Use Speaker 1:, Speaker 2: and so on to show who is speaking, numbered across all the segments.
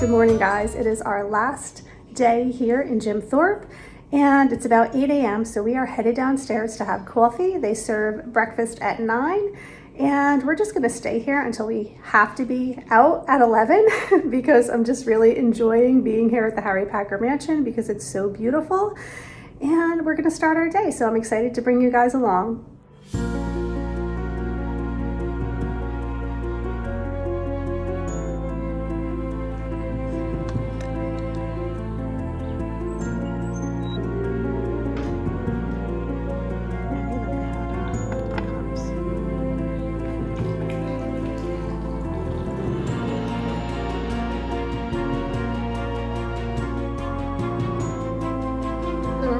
Speaker 1: Good morning, guys. It is our last day here in Jim Thorpe, and it's about 8 a.m. So we are headed downstairs to have coffee. They serve breakfast at 9, and we're just gonna stay here until we have to be out at 11 because I'm just really enjoying being here at the Harry Packer Mansion because it's so beautiful. And we're gonna start our day, so I'm excited to bring you guys along.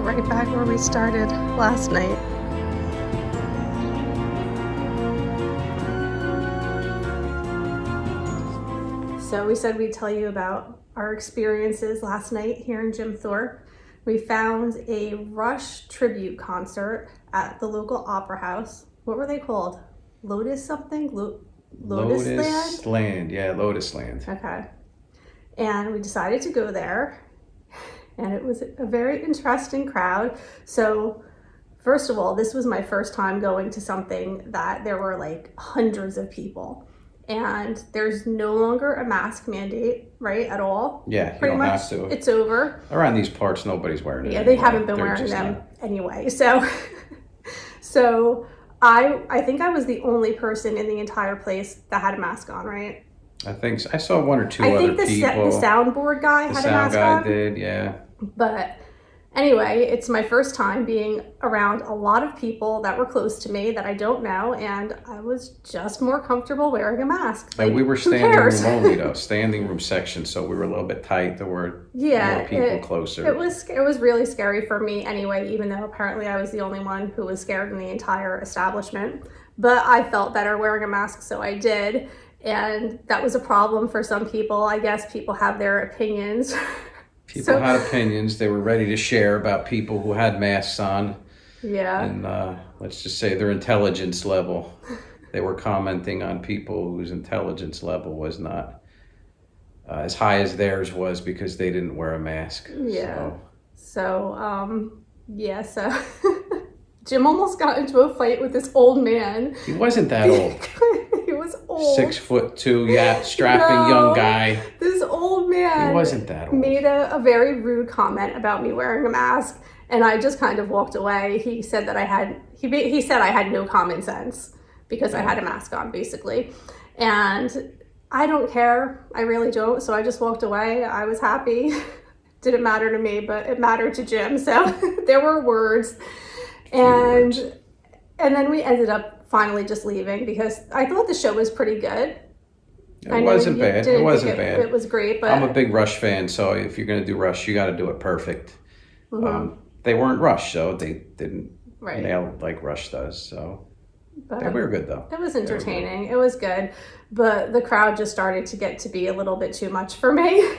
Speaker 1: Right back where we started last night. So we said we'd tell you about our experiences last night here in Jim Thorpe. We found a Rush tribute concert at the local opera house. What were they called? Lotus something? Lotus
Speaker 2: Land? Yeah, Lotus Land.
Speaker 1: Okay. And we decided to go there. And it was a very interesting crowd. So first of all, this was my first time going to something that there were like hundreds of people. And there's no longer a mask mandate, right, at all?
Speaker 2: Yeah, you
Speaker 1: Pretty
Speaker 2: don't
Speaker 1: much
Speaker 2: have to.
Speaker 1: It's over.
Speaker 2: Around these parts, nobody's wearing it.
Speaker 1: Yeah,
Speaker 2: anymore.
Speaker 1: They haven't been wearing them anyway. So I think I was the only person in the entire place that had a mask on, right?
Speaker 2: I think so. I saw one or two
Speaker 1: I
Speaker 2: other
Speaker 1: think
Speaker 2: people.
Speaker 1: The soundboard guy had a mask on.
Speaker 2: The sound guy did, yeah.
Speaker 1: But anyway, it's my first time being around a lot of people that were close to me that I don't know, and I was just more comfortable wearing a mask.
Speaker 2: And we were standing room only though, standing room section, so we were a little bit tight. There were more people closer.
Speaker 1: It was really scary for me anyway, even though apparently I was the only one who was scared in the entire establishment. But I felt better wearing a mask, so I did. And that was a problem for some people. I guess people have their opinions.
Speaker 2: People had opinions. They were ready to share about people who had masks on.
Speaker 1: Yeah.
Speaker 2: And let's just say their intelligence level. They were commenting on people whose intelligence level was not as high as theirs was because they didn't wear a mask.
Speaker 1: Yeah. So Jim almost got into a fight with this old man.
Speaker 2: He wasn't that old.
Speaker 1: He was old.
Speaker 2: 6'2", yeah, strapping young guy.
Speaker 1: This old man.
Speaker 2: He wasn't that old.
Speaker 1: Made a very rude comment about me wearing a mask, and I just kind of walked away. He said that I had no common sense because I had a mask on, basically, and I don't care. I really don't. So I just walked away. I was happy. Didn't matter to me, but it mattered to Jim. So there were words. And then we ended up finally just leaving because I thought the show was pretty good.
Speaker 2: It wasn't bad. It wasn't bad.
Speaker 1: It was great, but
Speaker 2: I'm a big Rush fan, so if you're going to do Rush, you got to do it perfect.
Speaker 1: Mm-hmm.
Speaker 2: They weren't Rush, so they didn't
Speaker 1: right.
Speaker 2: nail like Rush does. So
Speaker 1: but
Speaker 2: we were good though.
Speaker 1: It was entertaining. It was good, but the crowd just started to get to be a little bit too much for me.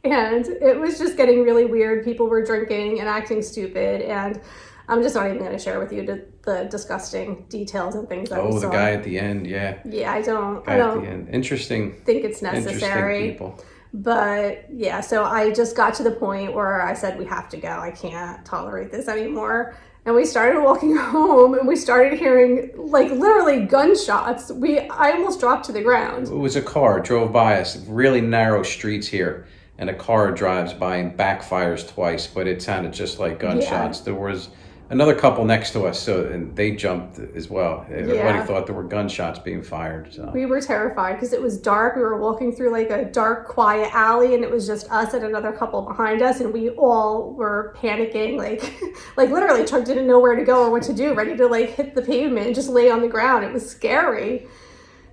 Speaker 1: And it was just getting really weird. People were drinking and acting stupid, and I'm just not even going to share with you the disgusting details and things that we saw.
Speaker 2: The guy at the end, yeah.
Speaker 1: Yeah, I don't
Speaker 2: At the end. Interesting.
Speaker 1: Think it's necessary.
Speaker 2: Interesting people.
Speaker 1: But yeah, so I just got to the point where I said, we have to go. I can't tolerate this anymore. And we started walking home, and we started hearing like literally gunshots. I almost dropped to the ground.
Speaker 2: It was a car drove by us, really narrow streets here. And a car drives by and backfires twice, but it sounded just like gunshots. Yeah. There was another couple next to us, and they jumped as well. Everybody thought there were gunshots being fired. So. We
Speaker 1: were terrified because it was dark. We were walking through like a dark, quiet alley, and it was just us and another couple behind us, and we all were panicking, like literally didn't know where to go or what to do, ready to like hit the pavement and just lay on the ground. It was scary. It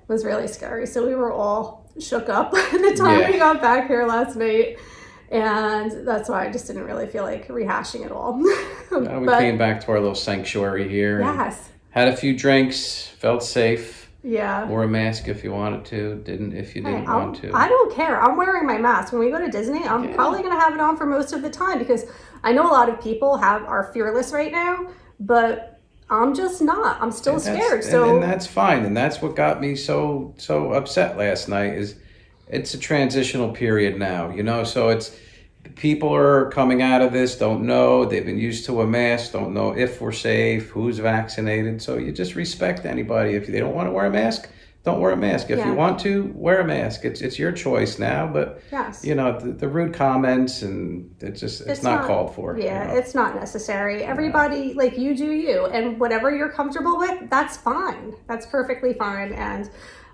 Speaker 1: was really scary. So we were all shook up by the time we got back here last night. And that's why I just didn't really feel like rehashing it all.
Speaker 2: We came back to our little sanctuary here.
Speaker 1: Yes.
Speaker 2: Had a few drinks, felt safe.
Speaker 1: Yeah.
Speaker 2: Wore a mask if you wanted to, didn't if you didn't want to.
Speaker 1: I don't care. I'm wearing my mask. When we go to Disney, I'm probably going to have it on for most of the time because I know a lot of people are fearless right now, but I'm just not. I'm still scared.
Speaker 2: And that's fine. And that's what got me so upset last night is it's a transitional period now, you know, so it's people are coming out of this, don't know, they've been used to a mask, don't know if we're safe, who's vaccinated. So you just respect anybody. If they don't want to wear a mask, don't wear a mask. If you want to, wear a mask. It's your choice now, but
Speaker 1: yes.
Speaker 2: you know, the rude comments, and it's not called for.
Speaker 1: Yeah,
Speaker 2: you know?
Speaker 1: It's not necessary. Everybody, like, you do you, and whatever you're comfortable with, that's fine. That's perfectly fine. And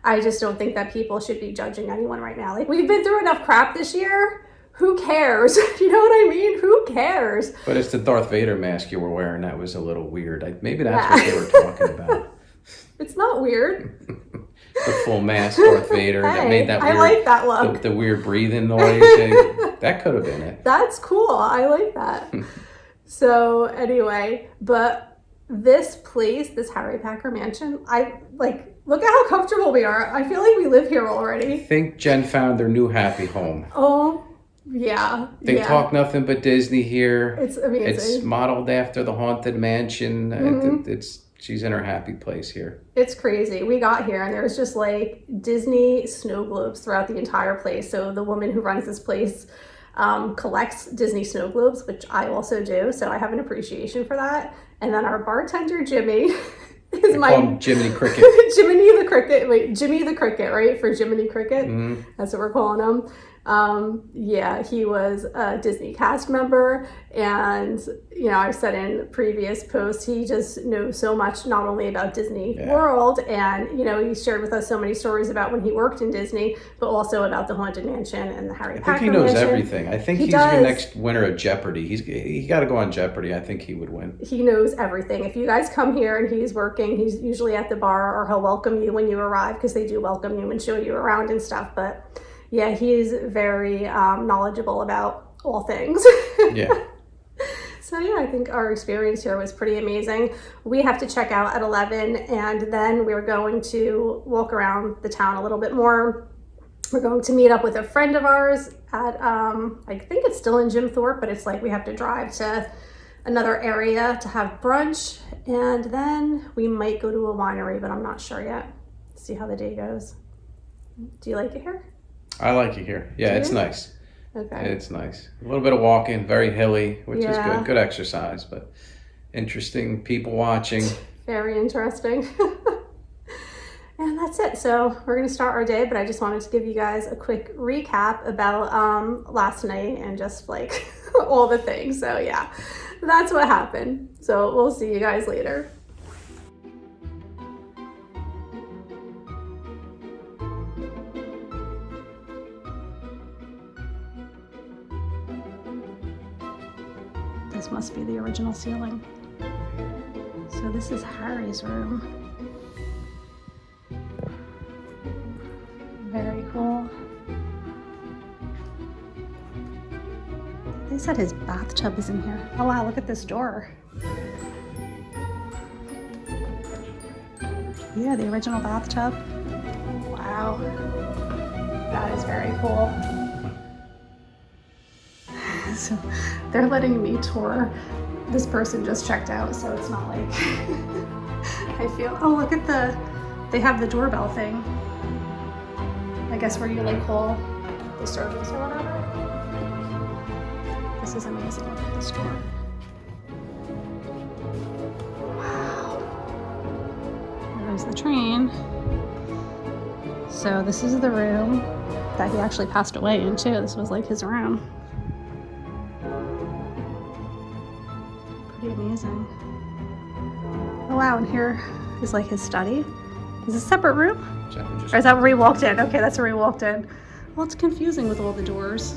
Speaker 1: I just don't think that people should be judging anyone right now. Like, we've been through enough crap this year. Who cares? You know what I mean? Who cares?
Speaker 2: But it's the Darth Vader mask you were wearing that was a little weird. Maybe that's what they were talking about.
Speaker 1: It's not weird.
Speaker 2: The full mask Darth Vader that made that weird,
Speaker 1: I like that look.
Speaker 2: The weird breathing noise. That could have been it.
Speaker 1: That's cool. I like that. So anyway, but this place, this Harry Packer mansion, look at how comfortable we are. I feel like we live here already.
Speaker 2: I think Jen found their new happy home.
Speaker 1: Oh, yeah.
Speaker 2: They talk nothing but Disney here.
Speaker 1: It's amazing.
Speaker 2: It's modeled after the Haunted Mansion. Mm-hmm. She's in her happy place here.
Speaker 1: It's crazy. We got here and there was just like Disney snow globes throughout the entire place. So the woman who runs this place collects Disney snow globes, which I also do. So I have an appreciation for that. And then our bartender, Jimmy, is
Speaker 2: Jiminy Cricket.
Speaker 1: Jiminy the Cricket. Wait, Jimmy the Cricket, right? For Jiminy Cricket. Mm-hmm. That's what we're calling him. He was a Disney cast member, and you know, I've said in previous posts, he just knows so much, not only about Disney World, and you know, he shared with us so many stories about when he worked in Disney, but also about the Haunted Mansion and the Harry Packer Mansion.
Speaker 2: I think he knows everything. I think he's the next winner of Jeopardy. He got to go on Jeopardy. I think he would win. He
Speaker 1: knows everything. If you guys come here and he's working, he's usually at the bar, or he'll welcome you when you arrive, because they do welcome you and show you around and stuff. But yeah, he's very knowledgeable about all things.
Speaker 2: Yeah.
Speaker 1: So yeah, I think our experience here was pretty amazing. We have to check out at 11, and then we're going to walk around the town a little bit more. We're going to meet up with a friend of ours at, I think it's still in Jim Thorpe, but it's like we have to drive to another area to have brunch, and then we might go to a winery, but I'm not sure yet. See how the day goes. Do you like it here?
Speaker 2: I like it here. Yeah, it's nice.
Speaker 1: Okay.
Speaker 2: It's nice. A little bit of walking, very hilly, which is good. Good exercise, but interesting people watching.
Speaker 1: Very interesting. And that's it. So we're going to start our day, but I just wanted to give you guys a quick recap about last night and just like all the things. So yeah, that's what happened. So we'll see you guys later. This must be the original ceiling. So this is Harry's room. Very cool. They said his bathtub is in here. Oh wow, look at this door. Yeah, the original bathtub. Wow. That is very cool. So they're letting me tour. This person just checked out, so it's not like I feel. Oh, look at they have the doorbell thing. I guess where you like call the service or whatever. This is amazing. Look at this door. Wow. There's the train. So this is the room that he actually passed away in too. This was like his room. Pretty amazing. Oh wow, and here is like his study. Is this a separate room? Or is that where we walked in? Okay, that's where we walked in. Well, it's confusing with all the doors.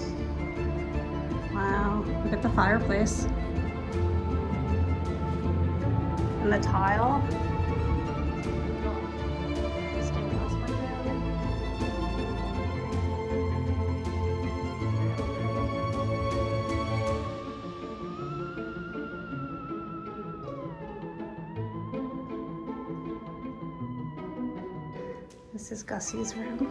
Speaker 1: Wow, look at the fireplace. And the tile. This is Gussie's room.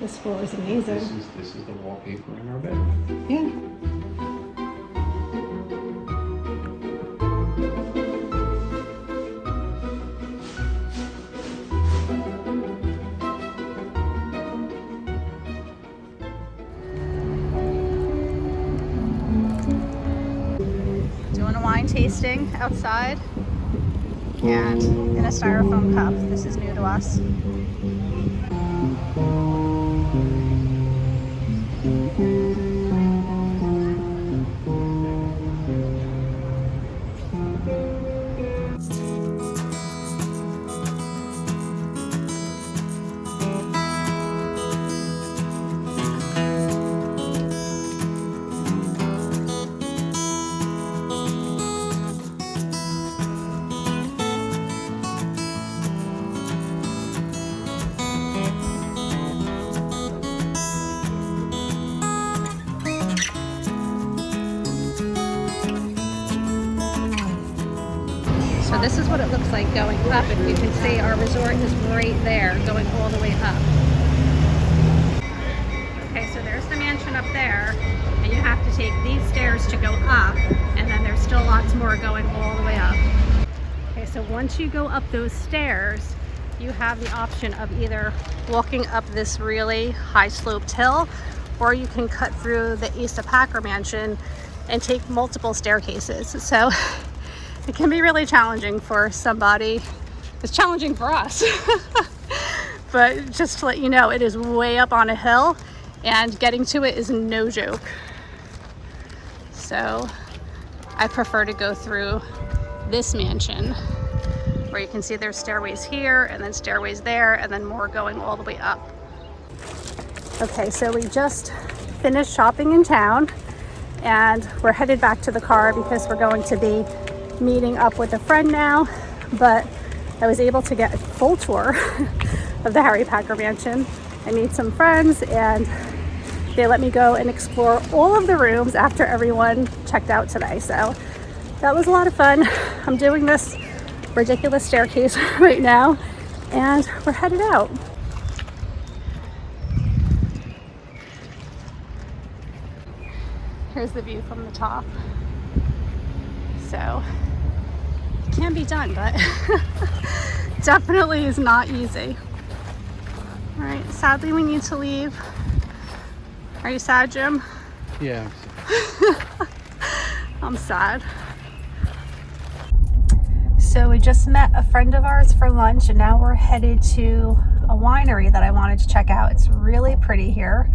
Speaker 1: This floor is amazing.
Speaker 2: This is the wallpaper in our bedroom.
Speaker 1: Yeah. Doing a wine tasting outside and in a styrofoam cup. This is new to us. So this is what it looks like going up, and you can see our resort is right there, going all the way up. Okay, so there's the mansion up there, and you have to take these stairs to go up, and then there's still lots more going all the way up. Okay, so once you go up those stairs, you have the option of either walking up this really high sloped hill, or you can cut through the Asa Packer mansion and take multiple staircases. So it can be really challenging for somebody. It's challenging for us. But just to let you know, it is way up on a hill and getting to it is no joke. So I prefer to go through this mansion where you can see there's stairways here and then stairways there and then more going all the way up. Okay, so we just finished shopping in town and we're headed back to the car because we're going to be meeting up with a friend now, but I was able to get a full tour of the Harry Packer mansion. I made some friends and they let me go and explore all of the rooms after everyone checked out today. So that was a lot of fun. I'm doing this ridiculous staircase right now and we're headed out. Here's the view from the top. So it can be done, but definitely is not easy. All right, sadly we need to leave. Are you sad, Jim?
Speaker 2: Yeah.
Speaker 1: I'm sad. So we just met a friend of ours for lunch and now we're headed to a winery that I wanted to check out. It's really pretty here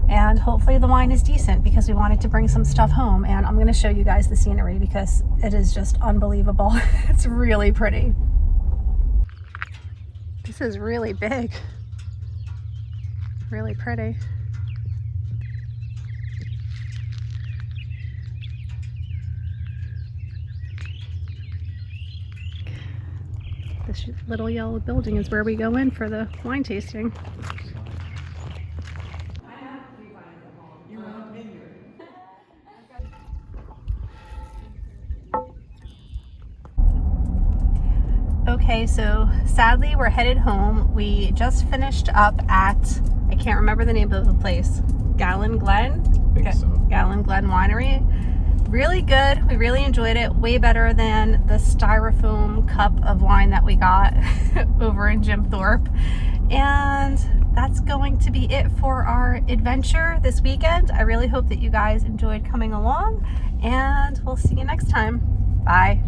Speaker 1: and hopefully the wine is decent because we wanted to bring some stuff home, and I'm going to show you guys the scenery because it is just unbelievable. It's really pretty. This is really big. Really pretty. This little yellow building is where we go in for the wine tasting. Okay, so sadly we're headed home. We just finished up at, I can't remember the name of the place, Gallon Glen?
Speaker 2: I think so.
Speaker 1: Gallon Glen Winery. Really good. We really enjoyed it. Way better than the styrofoam cup of wine that we got over in Jim Thorpe. And that's going to be it for our adventure this weekend. I really hope that you guys enjoyed coming along, and we'll see you next time. Bye.